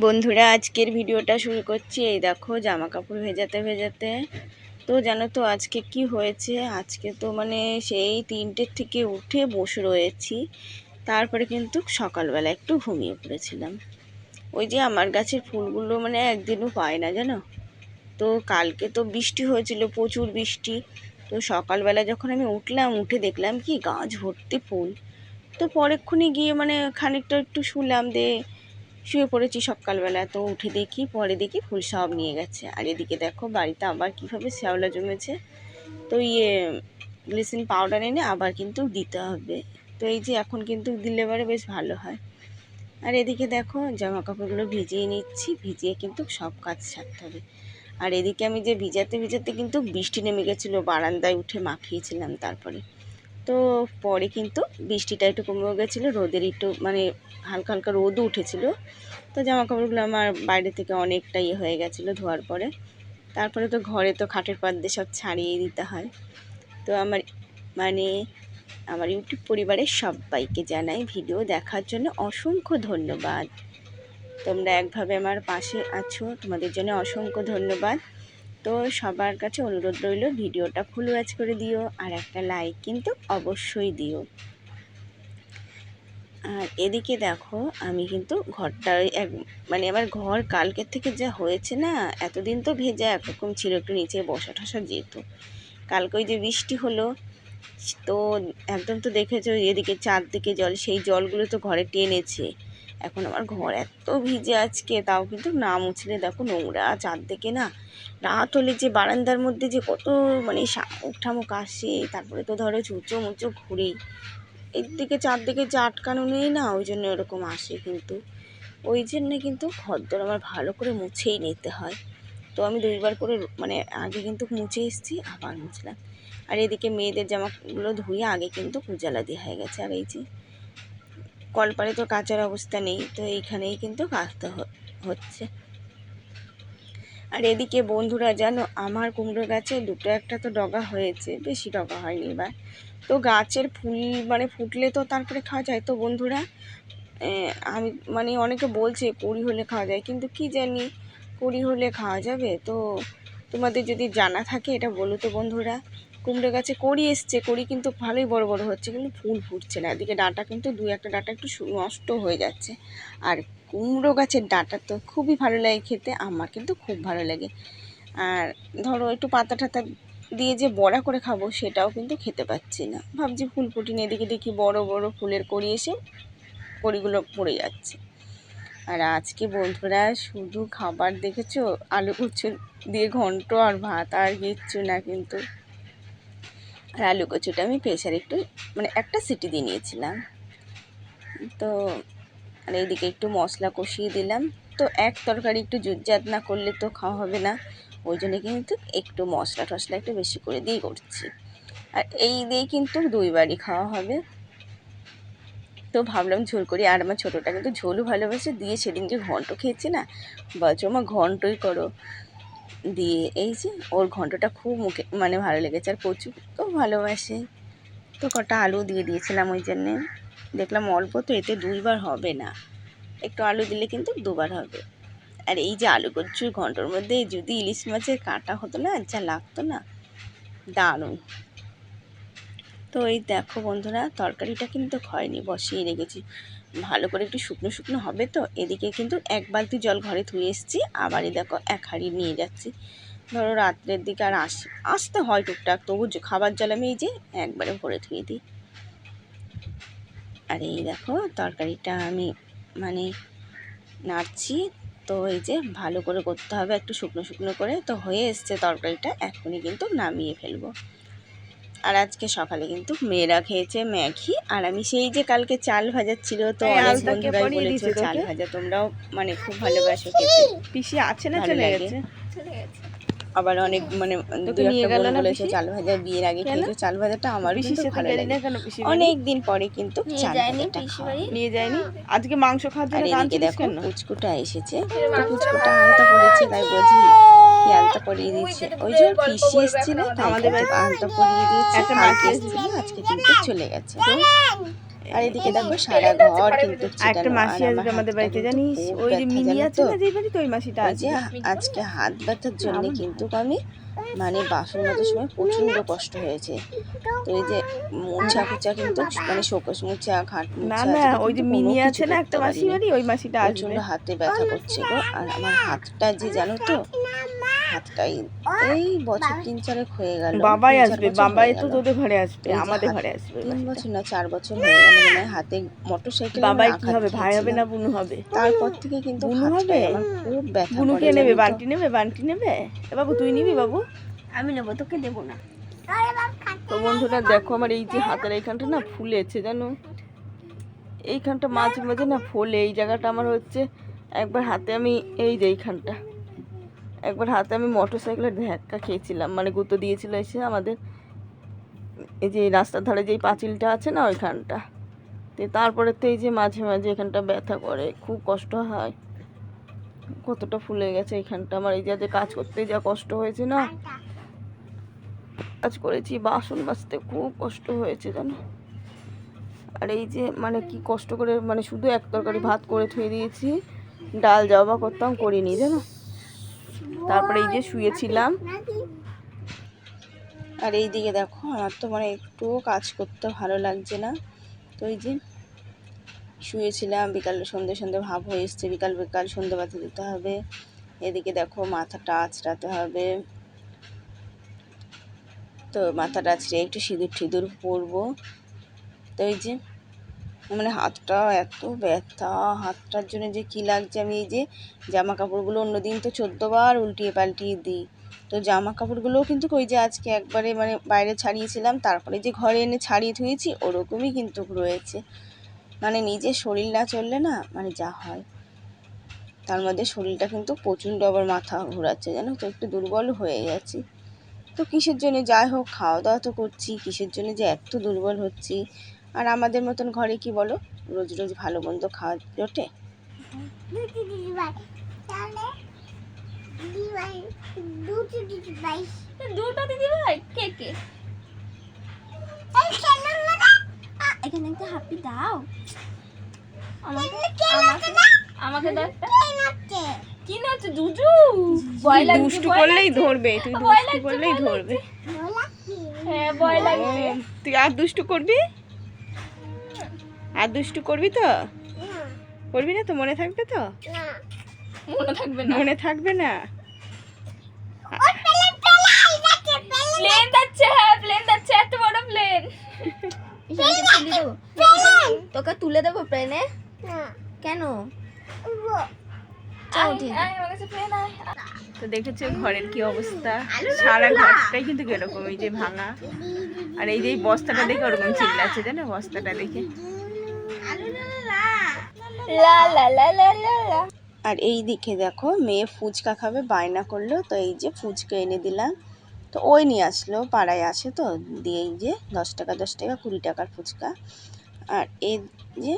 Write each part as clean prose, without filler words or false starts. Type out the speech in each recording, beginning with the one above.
বন্ধুরা আজকের ভিডিওটা শুরু করছি। এই দেখো জামা কাপড় ভেজাতে ভেজাতে। তো জানো তো আজকে কি হয়েছে? আজকে তো মানে সেই 3টের থেকে উঠে বসে রয়েছি। তারপরে কিন্তু সকালবেলা একটু ঘুমিয়ে পড়েছিলাম। ওই যে আমার গাছের ফুলগুলো মানে একদিনও পায় না জানো তো। কালকে তো বৃষ্টি হয়েছিল, প্রচুর বৃষ্টি। তো সকালবেলা যখন আমি উঠলাম, উঠে দেখলাম কি গাছ ভর্তি ফুল। তো পরেক্ষণে গিয়ে মানে খানিকটা একটু শুলাম, শুয়ে পড়েছি সকালবেলা। তো উঠে দেখি, পরে দেখি ফুল সব নিয়ে গেছে। আর এদিকে দেখো বাড়িতে আবার কীভাবে শ্যাওলা জমেছে। তো ব্লিচিং পাউডার এনে আবার কিন্তু দিতে হবে। তো এই যে এখন কিন্তু দিলে পরে বেশ ভালো হয়। আর এদিকে দেখো জামা কাপড়গুলো ভিজিয়ে নিচ্ছি, ভিজিয়ে কিন্তু সব কাজ সারতে হবে। আর এদিকে আমি যে ভিজাতে ভিজাতে কিন্তু বৃষ্টি নেমে গেছিলো, বারান্দায় উঠে মাখিয়েছিলাম। তারপরে তো পরে কিন্তু বৃষ্টিটা একটু কমেও গেছিলো, রোদের একটু মানে হালকা হালকা রোদও উঠেছিল। তো জামা কাপড়গুলো আমার বাইরে থেকে অনেকটা হয়ে গেছিলো ধোয়ার পরে। তারপরে তো ঘরে তো খাটের পাত সব ছাড়িয়ে দিতে হয়। তো আমার ইউটিউব পরিবারের সবাইকে জানাই ভিডিও দেখার জন্য অসংখ্য ধন্যবাদ। তোমরা একভাবে আমার পাশে আছো, তোমাদের জন্য অসংখ্য ধন্যবাদ। তো সবার কাছে অনুরোধ রইল ভিডিওটা ফুল ওয়াচ করে দিও, আর একটা লাইক কিন্তু অবশ্যই দিও। আর এদিকে দেখো আমি কিন্তু ঘরটা মানে আমার ঘর কালকের থেকে যা হয়েছে না, এতদিন তো ভেজা একরকম ছিল, একটু নিচে বসা ঠসা যেত। কালকে ওই যে বৃষ্টি হলো, তো একদম তো দেখেছো এদিকে চারদিকে জল, সেই জলগুলো তো ঘরে টেনেছে। এখন আমার ঘর এত ভিজে আজকে, তাও কিন্তু না মুছলে দেখো নোংরা চারদিকে না। রাত হলে যে বারান্দার মধ্যে যে কত মানে শামুক ঠামুক আসে, তারপরে তো ধরো চুঁচো মুচো ঘুরেই এর দিকে চারদিকে যে আটকানো নেই না, ওই জন্য এরকম আসে। কিন্তু ওই জন্যে কিন্তু ঘরদোর আমার ভালো করে মুছেই নিতে হয়। তো আমি 2বার করে মানে আগে কিন্তু মুছে এসেছি, আবার মুছলাম। আর এদিকে মেয়েদের জামাগুলো ধুয়ে আগে কিন্তু উজালা দিয়ে হয়ে গেছে। আর এই যে কলপারে তো কাচার অবস্থা নেই, তো এইখানেই কিন্তু কাচতে হচ্ছে। আর এদিকে বন্ধুরা জানো আমার কুমড়ো গাছে দুটো একটা তো ডগা হয়েছে, বেশি ডগা হয়নি এবার। তো গাছের ফুল মানে ফুটলে তো তারপরে খাওয়া যায়। তো বন্ধুরা আমি মানে অনেকে বলছে কড়ি হলে খাওয়া যায়, কিন্তু কি জানি কড়ি হলে খাওয়া যাবে। তো তোমাদের যদি জানা থাকে এটা বলো তো বন্ধুরা। কুমড়ো গাছে কড়ি এসছে, কড়ি কিন্তু ভালোই বড় বড় হচ্ছে, কিন্তু ফুল ফুটছে না। এদিকে ডাঁটা কিন্তু 2-1টা ডাঁটা একটু নষ্ট হয়ে যাচ্ছে। আর কুমড়ো গাছের ডাঁটা তো খুবই ভালো লাগে খেতে, আমার কিন্তু খুব ভালো লাগে। আর ধরো একটু পাতা টাতা দিয়ে যে বড়া করে খাবো, সেটাও কিন্তু খেতে পাচ্ছি না। ভাবছি ফুল ফুটিনি, এদিকে দেখি বড় বড় ফুলের কড়ি এসে কড়িগুলো পড়ে যাচ্ছে। আর আজকে বন্ধুরা শুধু খাবার দেখেছো, আলু কচু দিয়ে ঘন্ট আর ভাত, আর কিচ্ছু না কিন্তু। আর আলু কচুটা আমি প্রেশারে একটু মানে একটা সিটি দিয়ে নিয়েছিলাম। তো আর এইদিকে একটু মশলা কষিয়ে দিলাম। তো এক তরকারি একটু জুটজাত না করলে তো খাওয়া হবে না, ওই জন্য কিন্তু একটু মশলা টশলা একটু বেশি করে দিয়েই করছি। আর এই দিয়েই কিন্তু 2বারই খাওয়া হবে। তো ভাবলাম ঝোল করি। আর আমার ছোটোটা কিন্তু ঝোলও ভালোবাসে, দিয়ে সেদিন যে ঘন্ট খেয়েছে না, বলছো মা ঘন্টই করো। দিয়ে এই যে ওর ঘন্টটা খুব মুখে মানে ভালো লেগেছে। আর কচু তো ভালোবাসে, তো কটা আলু দিয়ে দিয়েছিলাম। ওই জন্যে দেখলাম অল্প তো, এতে 2বার হবে না, একটু আলু দিলে কিন্তু 2বার হবে। আর এই যে আলু কচুর ঘন্টর মধ্যে যদি ইলিশ মাছের কাঁটা হতো না, যা লাগতো না, দারুণ। তো এই দেখো বন্ধুরা তরকারিটা কিন্তু হয়নি, বসিয়ে রেখেছি, ভালো করে একটু শুকনো শুকনো হবে। তো এদিকে কিন্তু 1 বালতি জল ঘরে ধুয়ে এসেছি, আবারই দেখো 1 হাঁড়ি নিয়ে যাচ্ছি। ধরো রাত্রের দিকে আর আসতে হয় টুকটাক, তবু খাবার জল আমি এই যে একবারে ভরে ধুয়ে দিই। আর এই দেখো তরকারিটা আমি মানে নাড়ছি। তো এই যে ভালো করে করতে হবে একটু শুকনো শুকনো করে। তো হয়ে এসছে তরকারিটা, এখনই কিন্তু নামিয়ে ফেলবো। আর আজকে সকালে কিন্তু মেয়েরা খেয়েছে ম্যাগি, আর আমি সেই যে কালকে চাল ভাজা ছিল, তো অনেক বন্ধুরাই বলেছো চাল ভাজা তোমরাও মানে খুব ভালোবাসো খেতে। পিসি আছে না চলে গেছে? আবার অনেক মানে 2-1টা বোন বলেছো চাল ভাজা বিয়ের আগে খেয়েছো। চাল ভাজাটা আমার কিন্তু ভালো লাগে, অনেক দিন পরে কিন্তু চাল ভাজাটা নিয়ে যায়নি। আজকে মাংস খাওয়ার জন্য এদিকে দেখো পুচকুটা এসেছে, তো পুচকুটা আলতা পড়েছে, তাই বলছি কি আলতা পরিয়ে দিচ্ছে। ওই যে পিসি এসেছিল, আমাদের আলতা পরিয়ে দিয়েছে, কালকে এসেছিল, আজকে কিন্তু চলে গেছে। আর এদিকে দেখো সারা ঘর কিন্তু একটা ছিটানো। মাসি আর আসবে আমার আমাদের হাতটা বাড়িতে কিন্তু জানিস, খুব ওই যে ব্যথা, মিনি জানো আছে তো। না যে বাড়িতে, ওই মাসিটা ওই যে আসবে। আজকে হাত ব্যথার জন্য কিন্তু আমি মানে বাসন মাজার সময় প্রচণ্ড কষ্ট হয়েছে। তো এই যে মোছা কুচা কিন্তু মানে শোকস মোছা, ঘাট না মোছা না, যেটা ওই কিন্তু যে কোনো মিনি কিছু আছে না একটা করতে মাসি পারিনি। বাড়ি, ওই মাসিটা আসবে। প্রচণ্ড হাতে ব্যথা করছিল। আর আমার হাতটা যে জানো তো, হাতটাই এই বছর ৩-৪ হয়ে গেল, বাবাই ৩-৪ আসবে, বছর বাবাই হয়ে তো গেল। তোদের ঘরে আসবে, তো এই যে আমাদের হাত ঘরে আসবে ওই ৩ মাসিটা। বছর না ৪ বছর হয়ে গেল মনে হয় হাতে মোটর সাইকেলে মানে বাবাই কি আঘাত হবে, ভাই হবে খেয়েছিলাম। না বুনু হবে? তারপর থেকে কিন্তু বুনু হবে। হাতটাই আমার খুব ব্যথা বুনু করে, কে নেবে? জানো তো। বান্টি নেবে? বান্টি নেবে? এ বাবু তুই নিবি বাবু? আমি নেবো, তোকে দেবো না। তো বন্ধুরা দেখো, আমার এই যে হাতের এইখানটা না ফুলেছে জানো, এইখানটা মাঝে মাঝে না ফোলে। এই জায়গাটা আমার হচ্ছে, একবার হাতে আমি এই যে এইখানটা, একবার হাতে আমি মোটর সাইকেলের ধাক্কা খেয়েছিলাম, মানে গুঁতো দিয়েছিল এসে আমাদের এই যে রাস্তার ধারে যেই পাঁচিলটা আছে না ওইখানটা। তো তারপরে তো এই যে মাঝে মাঝে এখানটা ব্যথা করে, খুব কষ্ট হয়। কতটা ফুলে গেছে এখানটা আমার। এই যে কাজ করতে যা কষ্ট হয়েছে না, কাজ করেছি, বাসন মাজতে খুব কষ্ট হয়েছে জানো। আর এই যে মানে কি কষ্ট করে, মানে শুধু এক তরকারি ভাত করে থুয়ে দিয়েছি, ডাল যাওয়া করতাম করিনি জানো। তারপরে এই যে শুয়েছিলাম। আর এই দিকে দেখো আমার তো মানে একটুও কাজ করতে ভালো লাগছে না। তো এই যে শুয়েছিলাম, বিকাল সন্ধে সন্ধে ভাব হয়ে এসছে, বিকাল বিকাল সন্ধে বাতি দিতে হবে। এদিকে দেখো মাথাটা আঁচড়াতে হবে, তো মাথাটা আঁচড়ে একটু সিঁদুর ঠিদুর পরবো। তো এই যে মানে হাতটা এত ব্যথা, হাতটার জন্য যে কী লাগছে। আমি এই যে জামা কাপড়গুলো অন্যদিন তো 14 বার উল্টিয়ে পাল্টিয়ে দিই, তো জামা কাপড়গুলোও কিন্তু ওই যে আজকে একবারে মানে বাইরে ছাড়িয়েছিলাম, তারপরে যে ঘরে এনে ছাড়িয়ে ধুয়েছি ওরকমই কিন্তু রয়েছে। মানে নিজের শরীর না চললে না মানে যা হয়। তার মধ্যে শরীরটা কিন্তু প্রচণ্ড আবার মাথা ঘোরাচ্ছে জানো তো, একটু দুর্বল হয়ে গেছি। তো কিসের জন্য, যাই হোক খাওয়া দাওয়া তো করছি, কিসের জন্য যে এত দুর্বল হচ্ছি। আর আমাদের মতন ঘরে কি বলো, রোজ রোজ ভালো মন্দ খাওয়া জোটে? দুটো দিদি ভাই কে কে? এখানে একটা হ্যাপি দাও আমাকে দাও একটা। কি নাচে দুজু? ভয় লাগছে, দুষ্টু করলেই ধরবে, তুই দুষ্টু করলেই ধরবে। হ্যাঁ ভয় লাগছে। তুই আর দুষ্টু করবি? আর দুষ্টু করবি তো? করবি না তো? মনে থাকবে তো? মনে থাকবে না? মনে থাকবে না? প্লেন যাচ্ছে, হ্যাঁ প্লেন যাচ্ছে, এত বড় প্লেন। তোকে তুলে দেবো প্লেনে? কেন? তো দেখেছো ঘরের কি অবস্থা, সারা ঘরটাই কিন্তু এরকম, এই যে ভাঙা। আর এই যে এই বস্তাটা দেখে ওরকম চিল্লাচ্ছে জানো, বস্তাটা দেখে। আর এই দিকে দেখো মেয়ে ফুচকা খাবে বায়না করলো, তো এই যে ফুচকা এনে দিলাম। তো ওই নিয়ে আসলো, পাড়ায় আসে তো, দিয়ে এই যে 10 টাকা 10 টাকা 20 টাকার ফুচকা। আর এই যে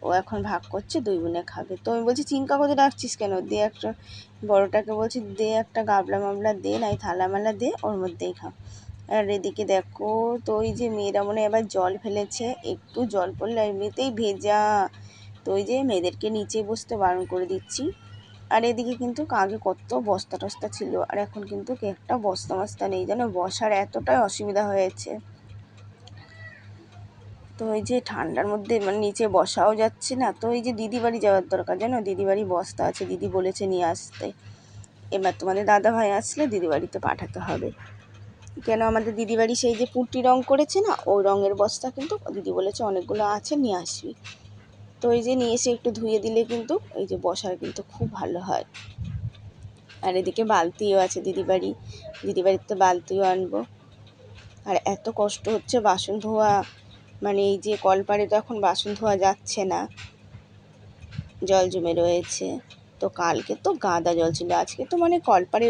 ও এখন ভাগ করছে, 2 বোনে খাবে। তো আমি বলছি চিংকা করে রাখছিস কেন, দে একটা, বড়টাকে বলছি দে একটা গাবলা মাবলা দে, নাই থালা মালা দে, ওর মধ্যেই খাও। আর এদিকে দেখো, তো ওই যে মেয়েরা মনে এবার জল ফেলেছে, একটু জল পড়লে এমনিতেই ভেজা। তো ওই যে মেয়েদেরকে নিচে বসতে বারণ করে দিচ্ছি। আর এদিকে কিন্তু আগে কত বস্তা টস্তা ছিল, আর এখন কিন্তু একটা বস্তা মস্তা নেই যেন, বসার এতটাই অসুবিধা হয়েছে। তো ওই যে ঠান্ডার মধ্যে মানে নিচে বসাও যাচ্ছে না। তো এই যে দিদি বাড়ি যাওয়ার দরকার জানো, দিদি বাড়ি বস্তা আছে, দিদি বলেছে নিয়ে আসতে। এবার তোমাদের দাদা ভাই আসলে দিদি বাড়িতে পাঠাতে হবে। কেন আমাদের দিদি বাড়ি সেই যে পুঁটি রং করেছে না, ওই রঙের বস্তা কিন্তু দিদি বলেছে অনেকগুলো আছে, নিয়ে আসবি। তো এই যে নিয়ে এসে একটু ধুয়ে দিলে কিন্তু এই যে বসার কিন্তু খুব ভালো হয়। আর এদিকে বালতিও আছে দিদি বাড়িতে বালতিও আনবো। আর এত কষ্ট হচ্ছে বাসন ধোয়া, মানে এই যে কলপাড়ে তো এখন বাসন ধোয়া যাচ্ছে না, জল জমে রয়েছে। তো কালকে তো গাদা জল ছিল, আজকে তো মানে কলপাড়ে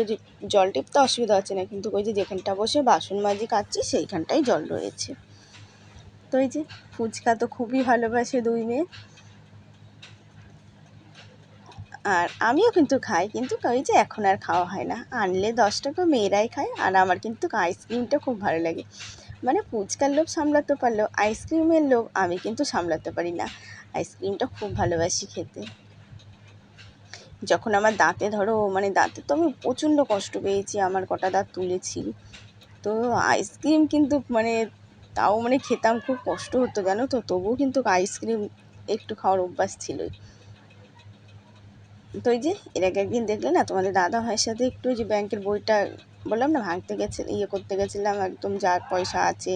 জল টিপতে অসুবিধা হচ্ছে না, কিন্তু ওই যে যেখানটা বসে বাসন মাজি কাচ্ছি সেইখানটাই জল রয়েছে। তো এই যে ফুচকা তো খুবই ভালোবাসে 2 মেয়ে, আর আমিও কিন্তু খাই, কিন্তু ওই যে এখন আর খাওয়া হয় না। আনলে 10 টাকা মেয়েরাই খায়, আর আমার কিন্তু আইসক্রিমটা খুব ভালো লাগে। মানে ফুচকার লোভ সামলাতে পারলেও আইসক্রিমের লোভ আমি কিন্তু সামলাতে পারি না। আইসক্রিমটা খুব ভালোবাসি খেতে। যখন আমার দাঁতে ধরো মানে দাঁতে তো আমি প্রচণ্ড কষ্ট পেয়েছি, আমার কটা দাঁত তুলেছি। তো আইসক্রিম কিন্তু মানে তাও মানে খেতাম, খুব কষ্ট হতো জানো তো, তবুও কিন্তু আইসক্রিম একটু খাওয়ার অভ্যাস ছিলই। তো ওই যে এর আগে একদিন দেখলে না তোমাদের দাদা ভাইয়ের সাথে একটু ওই যে ব্যাংকের বইটা বললাম না ভাঙতে গেছে, করতে গেছিলাম, একদম যার পয়সা আছে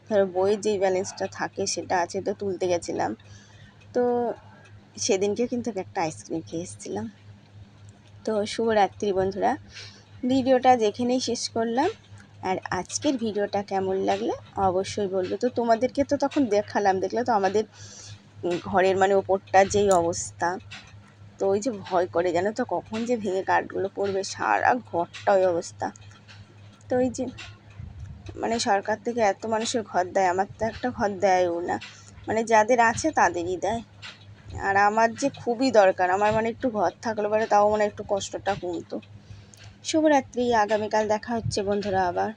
ধরো বইয়ের যেই ব্যালেন্সটা থাকে সেটা আছে, তো তুলতে গেছিলাম। তো সেদিনকে কিন্তু একটা আইসক্রিম খেয়ে এসেছিলাম। তো শুভরাত্রি বন্ধুরা, ভিডিওটা যেখানেই শেষ করলাম। আর আজকের ভিডিওটা কেমন লাগলো অবশ্যই বলবে। তো তোমাদেরকে তো তখন দেখালাম, দেখলে তো আমাদের ঘরের মানে ওপরটা যেই অবস্থা। তো ওই যে ভয় করে জানো তো কখন যে ভেঙে কাঠগুলো পড়বে, সারা ঘরটা ওই অবস্থা। তো ওই যে মানে সরকার থেকে এত মানুষের ঘর দেয়, আমার তো একটা ঘর দেয়ও না, মানে যাদের আছে তাদেরই দেয়। আর আমার যে খুবই দরকার, আমার মানে একটু ঘর থাকলে পরে তাও মানে একটু কষ্টটা কমতো। শুভরাত্রি, আগামীকাল দেখা হচ্ছে বন্ধুরা আবার।